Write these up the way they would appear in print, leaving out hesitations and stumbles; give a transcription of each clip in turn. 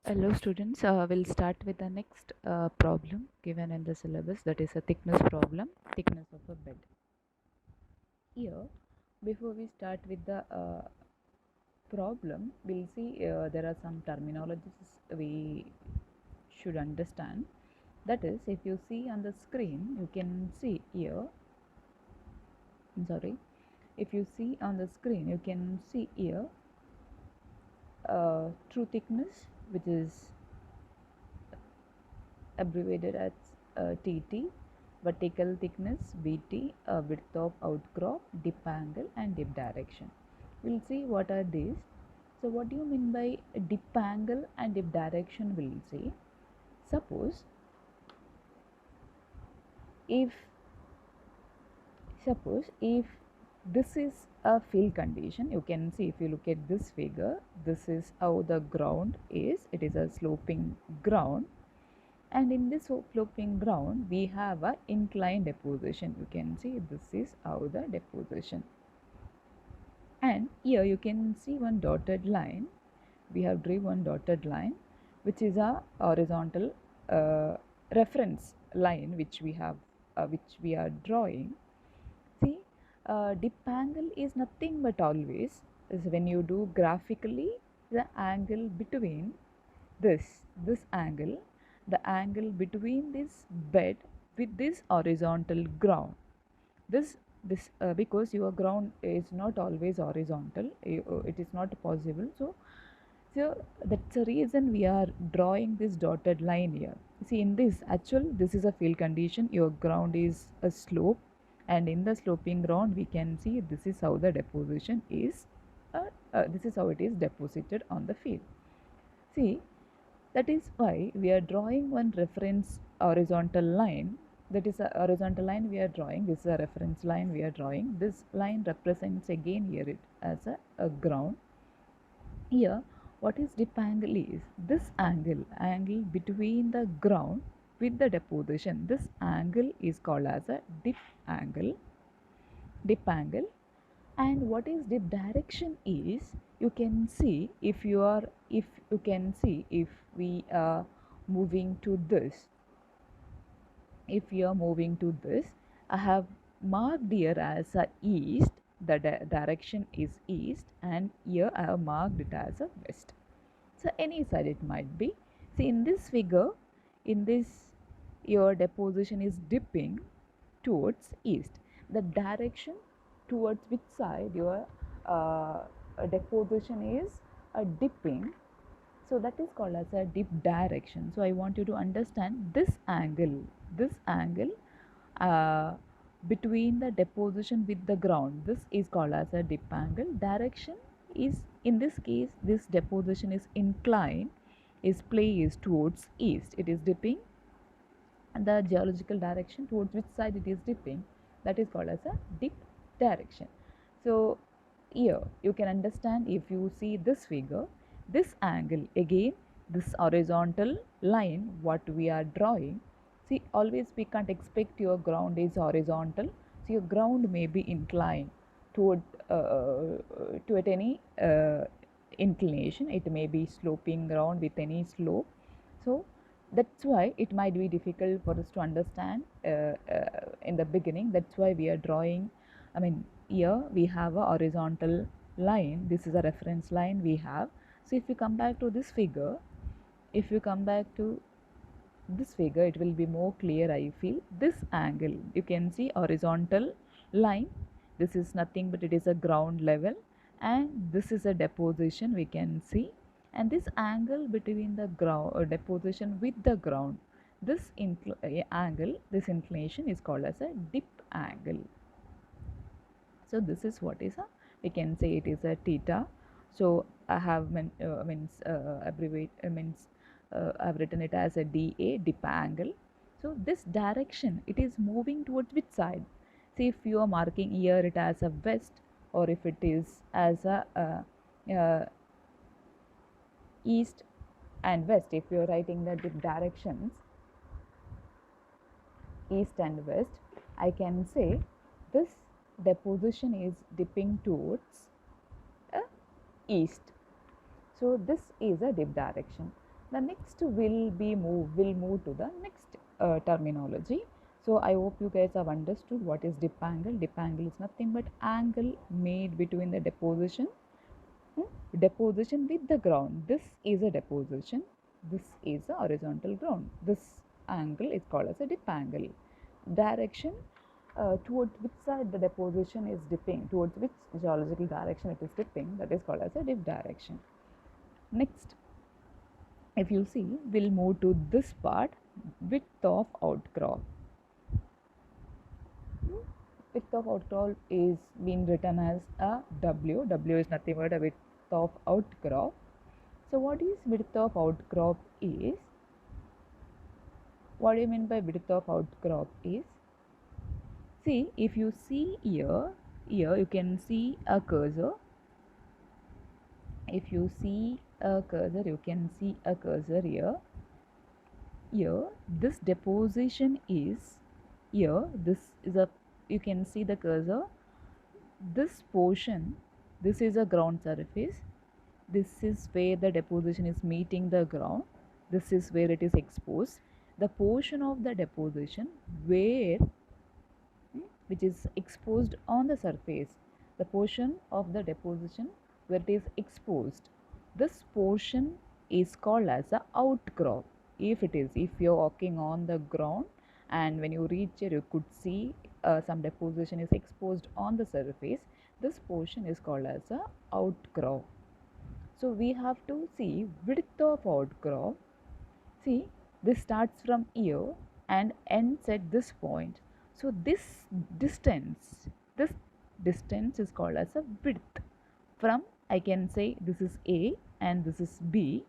Hello students, we'll start with the next problem given in the syllabus, that is a thickness problem, thickness of a bed. Here, before we start with the problem, we'll see there are some terminologies we should understand. That is, if you see on the screen, you can see here, if you see on the screen, you can see here true thickness, which is abbreviated as TT, vertical thickness VT, width of outcrop, dip angle and dip direction. We'll see what are these. So what do you mean by dip angle and dip direction? We'll see. Suppose if this is a field condition, you can see if you look at this figure, this is how the ground is. It is a sloping ground. And in this sloping ground, we have a inclined deposition. You can see this is how the deposition. And here you can see one dotted line. We have drawn one dotted line, which is a horizontal reference line, which we are drawing. See, dip angle is nothing but always is when you do graphically the angle between this angle, the angle between this bed with this horizontal ground. This because your ground is not always horizontal, it is not possible. So that's the reason we are drawing this dotted line here. See, in this this is a field condition. Your ground is a slope, and in the sloping ground we can see this is how the deposition is. This is how it is deposited on the field. See, that is why we are drawing one reference horizontal line. That is a horizontal line we are drawing. This is a reference line we are drawing. This line represents again here it as a ground. Here, what is dip angle is this angle between the ground with the deposition. This angle is called as a dip angle. And what is dip direction is, you can see if we are moving to this, I have marked here as a east, the direction is east, and here I have marked it as a west. So any side it might be. See, in this figure, in this, your deposition is dipping towards east. The direction towards which side your deposition is dipping, so that is called as a dip direction. So I want you to understand this angle uh, between the deposition with the ground, this is called as a dip angle. Direction is, in this case, this deposition is inclined, is placed towards east, it is dipping, and the geological direction towards which side it is dipping, that is called as a dip direction. So here you can understand, if you see this figure, this angle, again this horizontal line what we are drawing. See, always we can't expect your ground is horizontal, so your ground may be inclined toward any inclination. It may be sloping ground with any slope. So that's why it might be difficult for us to understand in the beginning. That's why we are drawing, here we have a horizontal line. This is a reference line we have. So if you come back to this figure, it will be more clear, I feel. This angle, you can see horizontal line, this is nothing but it is a ground level, and this is a deposition we can see. And this angle between the ground or deposition with the ground, this angle, this inclination is called as a dip angle. So this is what is a, we can say it is a theta. So I have I've written it as a dA, dip angle. So this direction, it is moving towards which side? See, if you are marking here it as a west, or if it is as a east and west, if you are writing the dip directions east and west, I can say this deposition is dipping towards east. So this is a dip direction. The next will move to the next terminology. So I hope you guys have understood what is dip angle. Dip angle is nothing but angle made between the deposition with the ground. This is a deposition. This is a horizontal ground. This angle is called as a dip angle. Direction, towards which side the deposition is dipping, towards which geological direction it is dipping, that is called as a dip direction. Next, if you see, we'll move to this part, width of outcrop. Width of outcrop is being written as a W. W is nothing but a width of outcrop. So what is width of outcrop is? What do you mean by width of outcrop is? See, if you see here you can see a cursor. If you see a cursor, you can see a cursor here. Here, this deposition is here. This is a, you can see the cursor. This portion, this is a ground surface. This is where the deposition is meeting the ground. This is where it is exposed. The portion of the deposition where which is exposed on the surface, the portion of the deposition where it is exposed, this portion is called as the outcrop. If you're walking on the ground and when you reach here you could see some deposition is exposed on the surface, this portion is called as a outcrop. So we have to see width of outcrop. See, this starts from here and ends at this point. So this distance is called as a width. From, I can say this is A and this is B.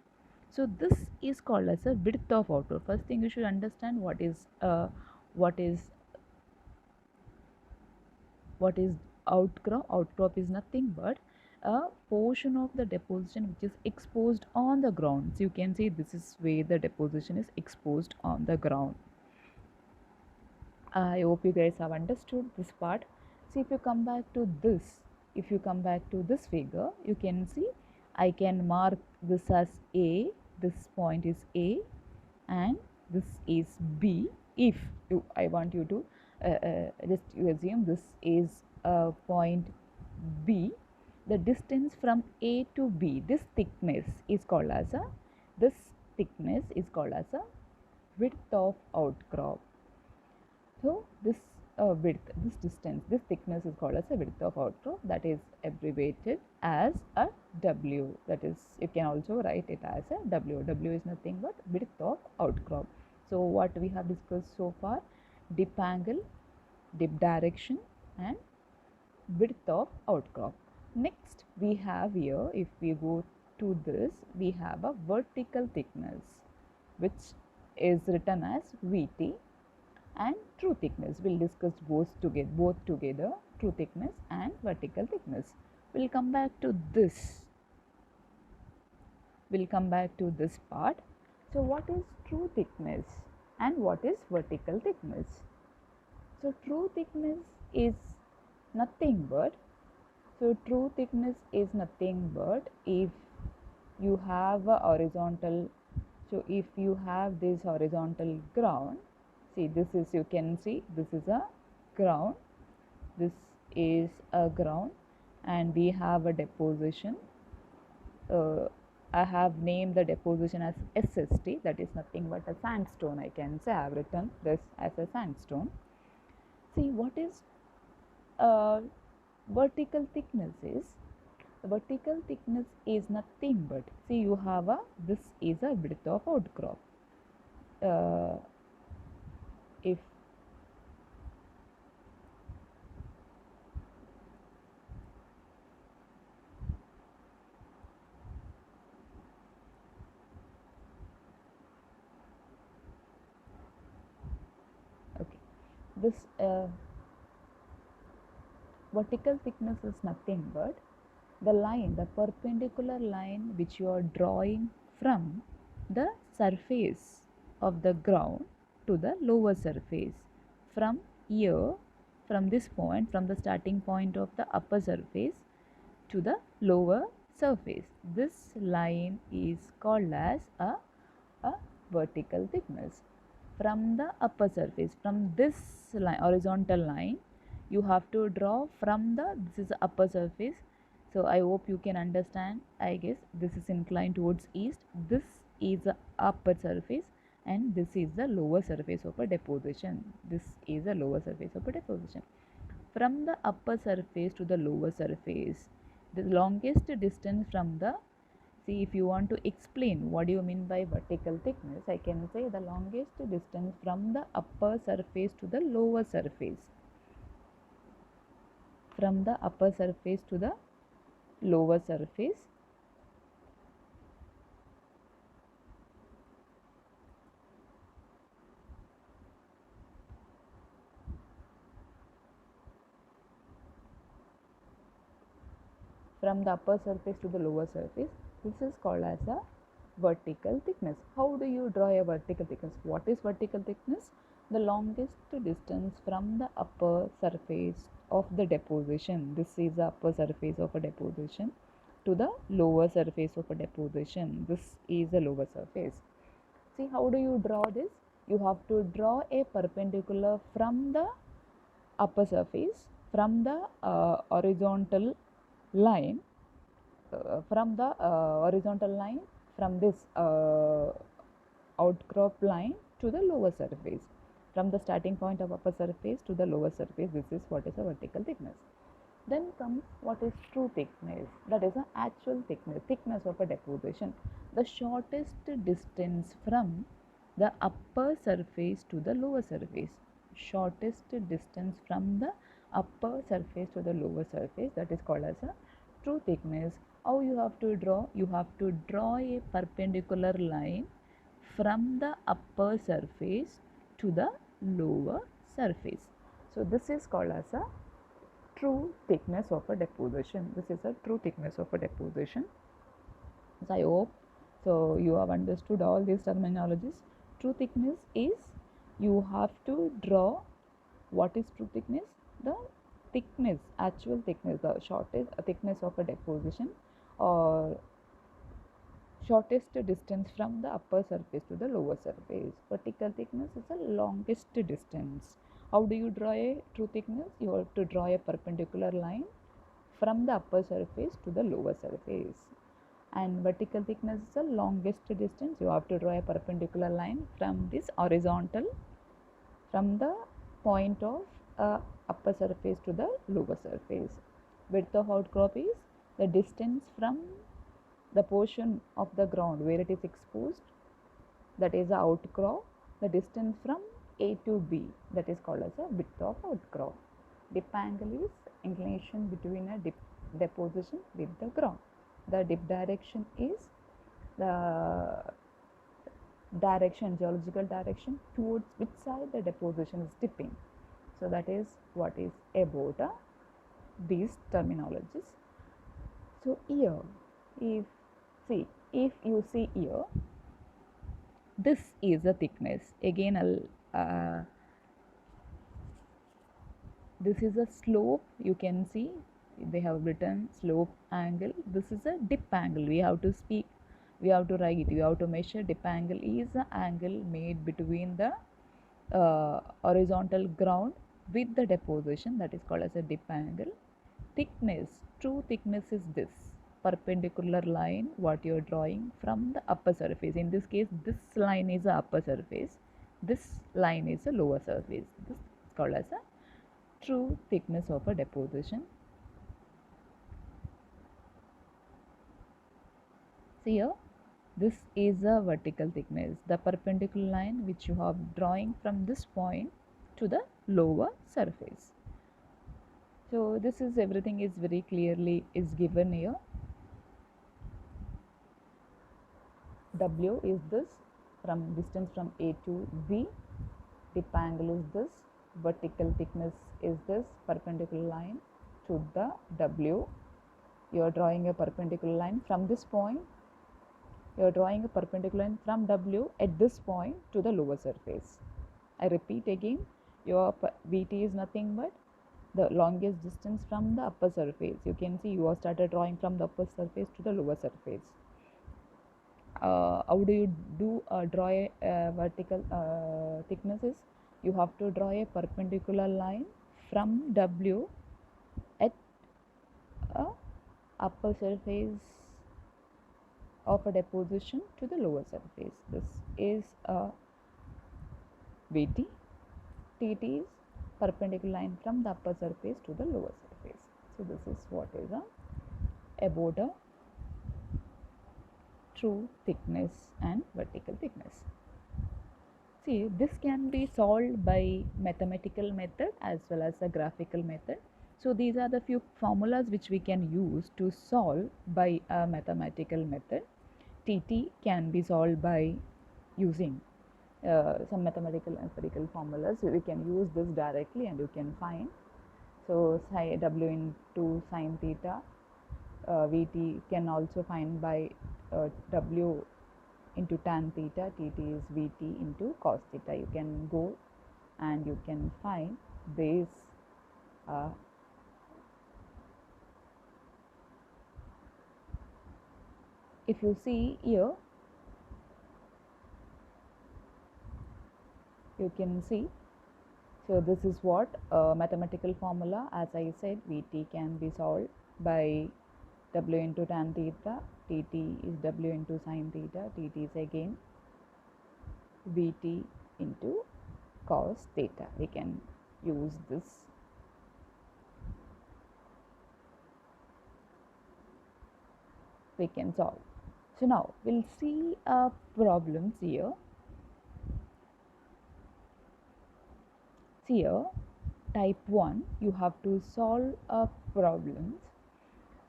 So this is called as a width of outcrop. First thing you should understand what is outcrop. Outcrop is nothing but a portion of the deposition which is exposed on the ground. So you can see this is where the deposition is exposed on the ground. I hope you guys have understood this part. See, if you come back to this figure, you can see I can mark this as A, this point is A and this is B. If I want you to just you assume this is point B, the distance from A to B, this thickness is called as a width of outcrop. So this width, this distance, this thickness is called as a width of outcrop, that is abbreviated as a W. That is, you can also write it as a W. W is nothing but width of outcrop. So what we have discussed so far: dip angle, dip direction and width of outcrop. Next we have here, if we go to this, we have a vertical thickness which is written as VT, and true thickness. We'll discuss both together, true thickness and vertical thickness. We'll come back to this part. So what is true thickness and what is vertical thickness? So true thickness is nothing but if you have a horizontal, so if you have this horizontal ground, see, this is, you can see this is a ground, this is a ground and we have a deposition. I have named the deposition as SST, that is nothing but a sandstone. I can say I have written this as a sandstone. See, what is vertical thickness is? The vertical thickness is nothing but, see, you have this is a width of outcrop. If this vertical thickness is nothing but the perpendicular line which you are drawing from the surface of the ground to the lower surface. From here, from this point, from the starting point of the upper surface to the lower surface, this line is called as a a vertical thickness. From the upper surface, from this line, horizontal line, you have to draw from this is the upper surface. So I hope you can understand. I guess this is inclined towards east, this is the upper surface, and this is the lower surface of a deposition. This is the lower surface of a deposition. From the upper surface to the lower surface, the longest distance from the, see, if you want to explain what do you mean by vertical thickness, I can say the longest distance from the upper surface to the lower surface. From the upper surface to the lower surface, from the upper surface to the lower surface, this is called as a vertical thickness. How do you draw a vertical thickness? What is vertical thickness? The longest distance from the upper surface of the deposition, this is the upper surface of a deposition, to the lower surface of a deposition, this is the lower surface. See, how do you draw this? You have to draw a perpendicular from the upper surface, from the horizontal line, from the horizontal line, from this outcrop line to the lower surface, from the starting point of upper surface to the lower surface. This is what is a vertical thickness. Then comes what is true thickness, that is an actual thickness of a deposition, the shortest distance from the upper surface to the lower surface, shortest distance from the upper surface to the lower surface, that is called as a true thickness. How you have to draw? You have to draw a perpendicular line from the upper surface to the lower surface. So this is called as a true thickness of a deposition. This is a true thickness of a deposition. So I hope so you have understood all these terminologies. True thickness is, you have to draw, what is true thickness? The thickness, actual thickness, the shortest thickness of a deposition, or shortest distance from the upper surface to the lower surface. Vertical thickness is the longest distance. How do you draw a true thickness? You have to draw a perpendicular line from the upper surface to the lower surface. And vertical thickness is the longest distance. You have to draw a perpendicular line from this horizontal, from the point of upper surface to the lower surface. Width of outcrop is the distance from the portion of the ground where it is exposed, that is the outcrop, the distance from A to B, that is called as a width of outcrop. Dip angle is inclination between a deposition with the ground. The dip direction is the direction, geological direction towards which side the deposition is dipping. So that is what is about these terminologies. So here, if you see here, this is the thickness. Again, this is a slope. You can see they have written slope angle. This is a dip angle. We have to speak, we have to write, we have to measure. Dip angle is the angle made between the horizontal ground with the deposition, that is called as a dip angle. Thickness, true thickness is this perpendicular line what you are drawing from the upper surface. In this case, this line is the upper surface, this line is the lower surface. This is called as a true thickness of a deposition. See here, this is a vertical thickness, the perpendicular line which you have drawing from this point to the lower surface. So this is, everything is very clearly is given here. W is this, from distance from A to B. Dip angle is this, vertical thickness is this, perpendicular line to the W. You are drawing a perpendicular line from this point. You are drawing a perpendicular line from W at this point to the lower surface. I repeat again, your VT is nothing but the longest distance from the upper surface. You can see you have started drawing from the upper surface to the lower surface. how do you do draw a vertical thicknesses? You have to draw a perpendicular line from W at a upper surface of a deposition to the lower surface. This is a VT. TT is perpendicular line from the upper surface to the lower surface. So this is what is about a true thickness and vertical thickness. See, this can be solved by mathematical method as well as a graphical method. So these are the few formulas which we can use to solve by a mathematical method. TT can be solved by using some mathematical empirical formulas. So we can use this directly and you can find. So W into sine theta, Vt can also find by W into tan theta, Tt is Vt into cos theta. You can go and you can find this if you see here, you can see. So this is what mathematical formula. As I said, Vt can be solved by W into tan theta, Tt is W into sine theta, Tt is again Vt into cos theta. We can use this. We can solve. So now we'll see problems here. Here, type 1, you have to solve problems.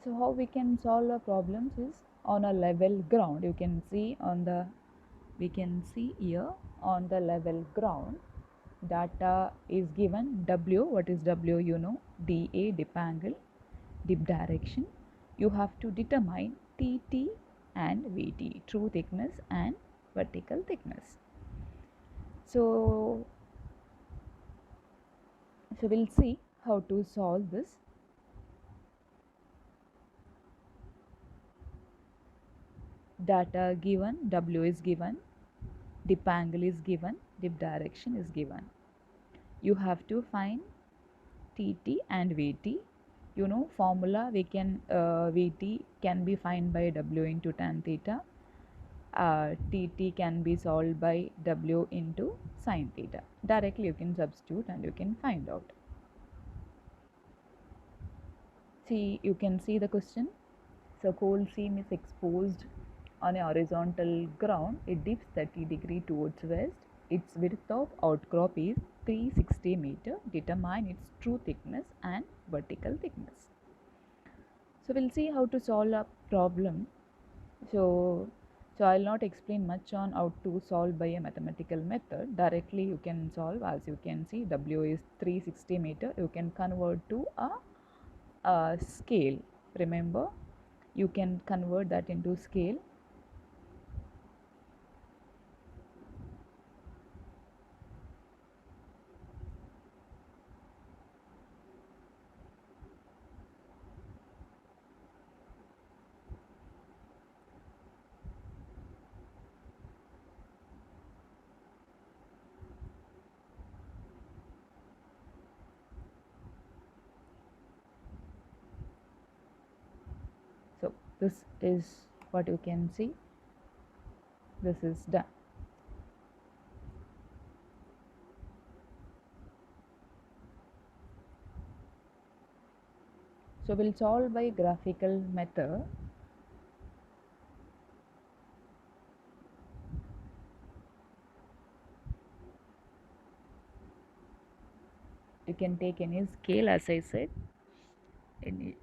So how we can solve a problems is on a level ground. You can see on the, we can see here on the level ground, data is given. W, what is W? You know, dA, dip angle, dip direction. You have to determine TT and VT, true thickness and vertical thickness. So we'll see how to solve this. Data given, W is given, dip angle is given, dip direction is given. You have to find TT and VT. You know formula, we can VT can be found by W into tan theta. TT can be solved by W into sine theta. Directly you can substitute and you can find out. See, you can see the question. So coal seam is exposed on a horizontal ground. It dips 30 degree towards west. Its width of outcrop is 360 meter. Determine its true thickness and vertical thickness. So we'll see how to solve a problem. So I'll not explain much on how to solve by a mathematical method. Directly you can solve. As you can see, W is 360 meter. You can convert to a scale. Remember, you can convert that into scale. So this is what you can see. This is done. So we'll solve by graphical method. You can take any scale, as I said. Any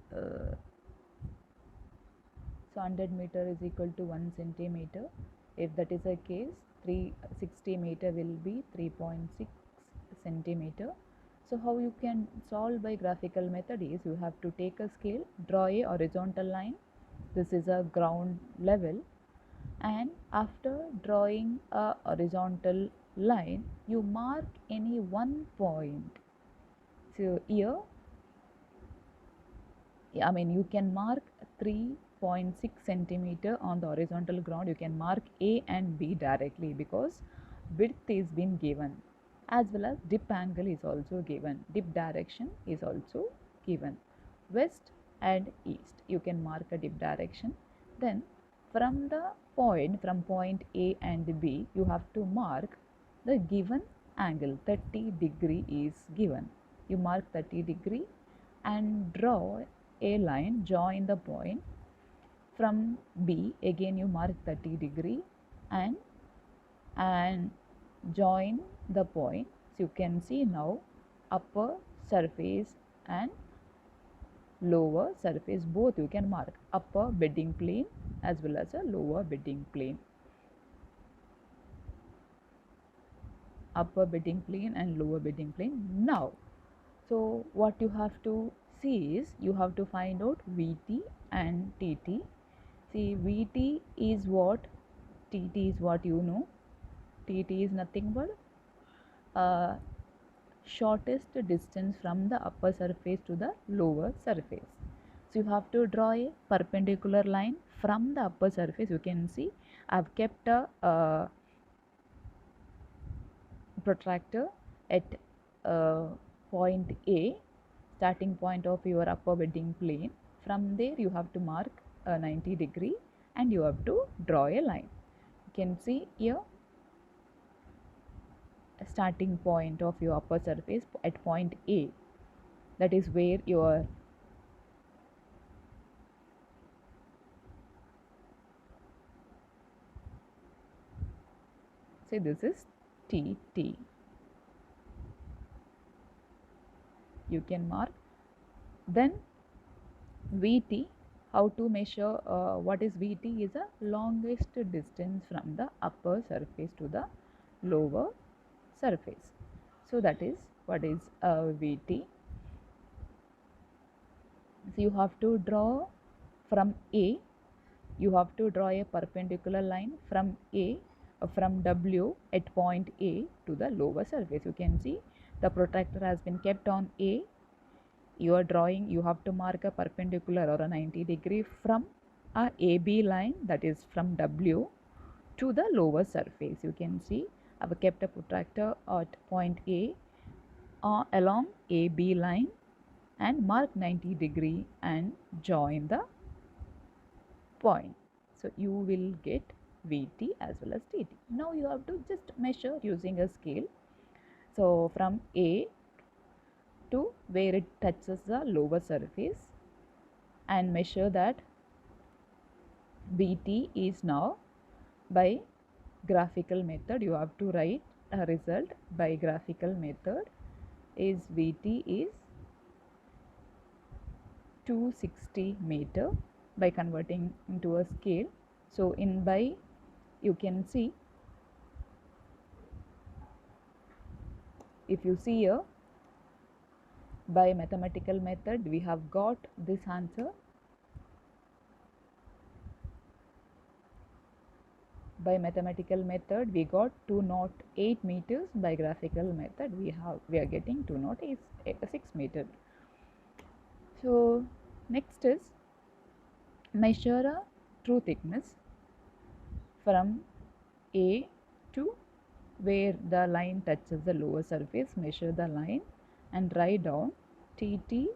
so 100 meter is equal to 1 centimeter. If that is the case, 360 meter will be 3.6 centimeter. So how you can solve by graphical method is, you have to take a scale, draw a horizontal line. This is a ground level, and after drawing a horizontal line, you mark any one point. So here, I mean, you can mark 3 0.6 centimeter on the horizontal ground, you can mark A and B directly because width is been given, as well as dip angle is also given, dip direction is also given. West and east, you can mark a dip direction. Then from point A and B, you have to mark the given angle. 30° is given. You mark 30° and draw a line, join the point. From B, again you mark 30° and join the point. So you can see now upper surface and lower surface, both you can mark, upper bedding plane as well as a lower bedding plane. Upper bedding plane and lower bedding plane. Now, so what you have to see is, you have to find out VT and TT. See, VT is what, TT is what you know. TT is nothing but shortest distance from the upper surface to the lower surface. So you have to draw a perpendicular line from the upper surface. You can see I have kept a protractor at point A, starting point of your upper bedding plane. From there you have to mark 90° and you have to draw a line. You can see here starting point of your upper surface at point A, that is where your say this is TT. You can mark. Then VT, how to measure what is VT is a longest distance from the upper surface to the lower surface. So that is what is VT. So you have to draw from A, you have to draw a perpendicular line from A, from W at point A to the lower surface. You can see the protractor has been kept on A. You are drawing, you have to mark a perpendicular or a 90° from a AB line, that is from W to the lower surface. You can see I have kept a protractor at point A along AB line and mark 90° and join the point. So you will get VT as well as TT. Now you have to just measure using a scale. So from A to where it touches the lower surface and measure that. VT is now by graphical method, you have to write a result by graphical method is VT is 260 meter by converting into a scale. So in by, you can see, if you see here, by mathematical method we have got this answer. By mathematical method we got 208 meters. By graphical method we are getting 206 meters. So next is measure a true thickness from A to where the line touches the lower surface. Measure the line and write down TT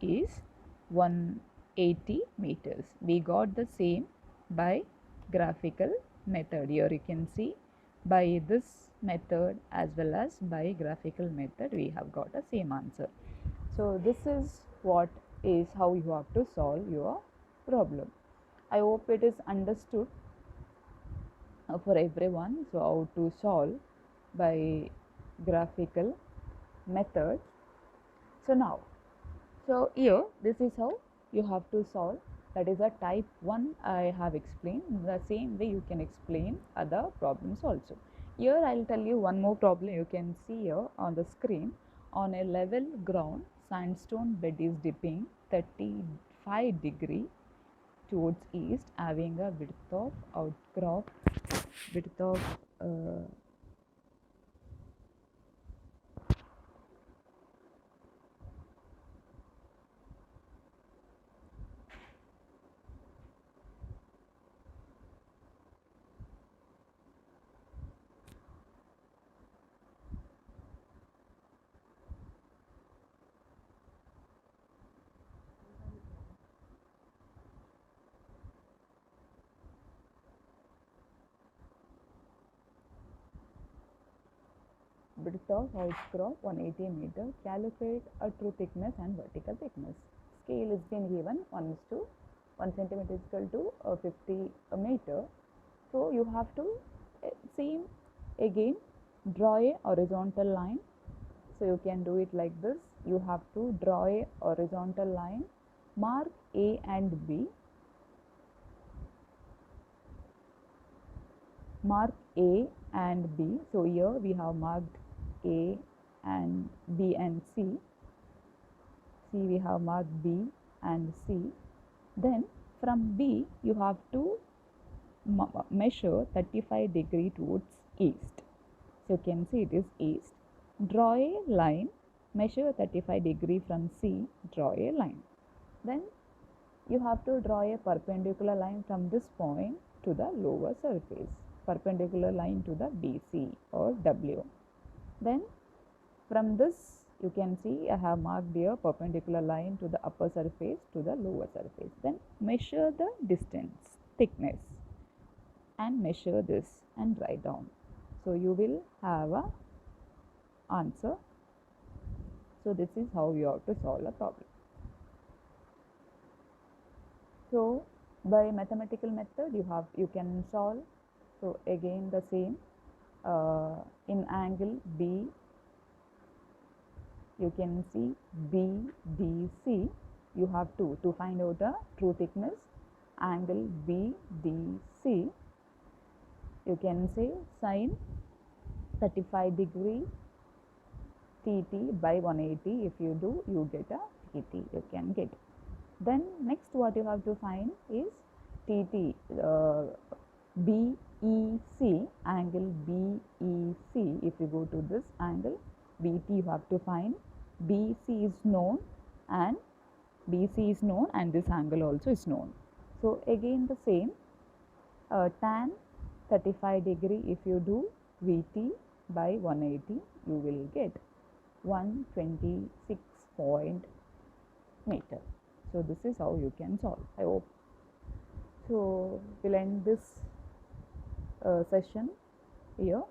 is 180 meters. We got the same by graphical method. Here you can see by this method as well as by graphical method we have got the same answer. So this is what is how you have to solve your problem. I hope it is understood for everyone. So how to solve by graphical method. So now, so here this is how you have to solve. That is a type 1 I have explained. The same way you can explain other problems also. Here I will tell you one more problem. You can see here on the screen. On a level ground, sandstone bed is dipping 35° towards east, having a width of outcrop width of outcrop 180 meter. Calculate a true thickness and vertical thickness. Scale is been given 1 centimeter is equal to 50 meter. So you have to same again draw a horizontal line. So you can do it like this. You have to draw a horizontal line, mark A and B, mark A and B. So here we have marked A and B and C. See, we have marked B and C. Then from B you have to measure 35 degree towards east. So you can see it is east. Draw a line, measure 35 degree from C, draw a line. Then you have to draw a perpendicular line from this point to the lower surface, perpendicular line to the BC or W. Then from this you can see I have marked here perpendicular line to the upper surface to the lower surface. Then measure the distance, thickness, and measure this and write down. So you will have a answer. So this is how you have to solve a problem. So by mathematical method you can solve. So again the same, in angle B you can see BDC. You have to find out the true thickness, angle BDC. You can say sine 35 degree TT by 180. If you do, you get a TT. You can get. Then next what you have to find is TT, BEC, angle BEC. If you go to this angle BT, you have to find BC is known and BC is known and this angle also is known. So again the same, tan 35 degree, if you do VT by 180, you will get 126 point meter. So this is how you can solve. I hope. So we'll end this session here.